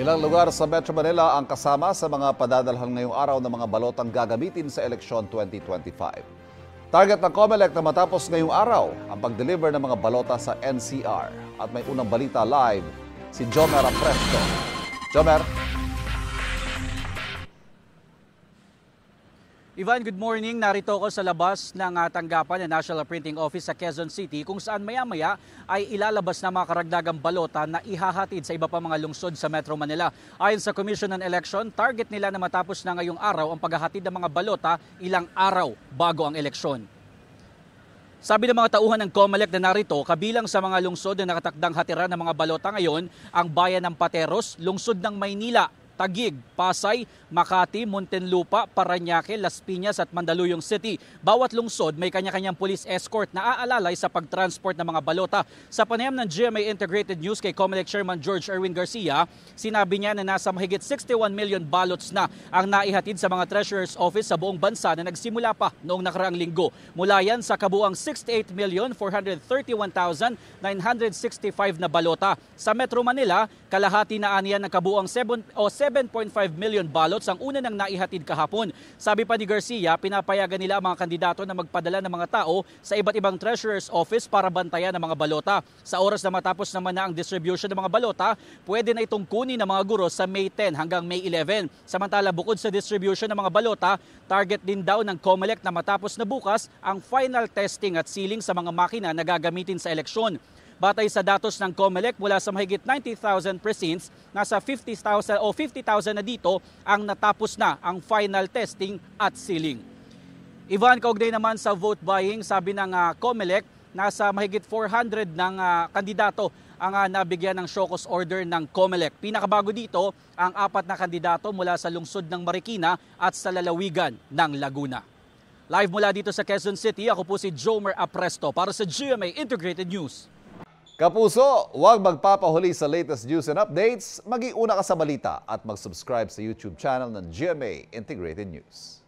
Ilang lugar sa Metro Manila ang kasama sa mga padadalhan ngayong araw ng mga balotang gagamitin sa eleksyon 2025. Target ng COMELEC na matapos ngayong araw ang pag-deliver ng mga balota sa NCR. At may unang balita live, si Jomer Apresto. Jomer. Ivan, good morning. Narito ako sa labas ng tanggapan ng National Printing Office sa Quezon City kung saan maya-maya ay ilalabas na mga karagdagang balota na ihahatid sa iba pa mga lungsod sa Metro Manila. Ayon sa Commission on Election, target nila na matapos na ngayong araw ang paghahatid ng mga balota ilang araw bago ang eleksyon. Sabi ng mga tauhan ng COMELEC na narito, kabilang sa mga lungsod na nakatakdang hatiran ng mga balota ngayon, ang bayan ng Pateros, lungsod ng Maynila, Taguig, Pasay, Makati, Muntinlupa, Parañaque, Las Piñas at Mandaluyong City. Bawat lungsod may kanya-kanyang police escort na aalalay sa pagtransport ng mga balota. Sa panayam ng GMA Integrated News kay COMELEC Chairman George Erwin Garcia, sinabi niya na nasa mahigit 61 million ballots na ang naihatid sa mga Treasurer's Office sa buong bansa na nagsimula pa noong nakaraang linggo. Mula yan sa kabuang 68,431,965 na balota. Sa Metro Manila, kalahati na aniyan ng kabuang 7.5 million ballots ang una nang naihatid kahapon. Sabi pa ni Garcia, pinapayagan nila ang mga kandidato na magpadala ng mga tao sa iba't ibang Treasurer's Office para bantayan ang mga balota. Sa oras na matapos naman na ang distribution ng mga balota, pwede na itong kunin ng mga guro sa May 10 hanggang May 11. Samantala, bukod sa distribution ng mga balota, target din daw ng COMELEC na matapos na bukas ang final testing at sealing sa mga makina na gagamitin sa eleksyon. Batay sa datos ng COMELEC, mula sa mahigit 90,000 precincts, nasa 50,000 na dito ang natapos na ang final testing at sealing. Ivan, kaugnay naman sa vote buying, sabi ng COMELEC, nasa mahigit 400 ng kandidato ang nabigyan ng show cause order ng COMELEC. Pinakabago dito ang 4 na kandidato mula sa lungsod ng Marikina at sa lalawigan ng Laguna. Live mula dito sa Quezon City, ako po si Jomer Apresto para sa GMA Integrated News. Kapuso, huwag magpapahuli sa latest news and updates. Mag-iuna ka sa balita at mag-subscribe sa YouTube channel ng GMA Integrated News.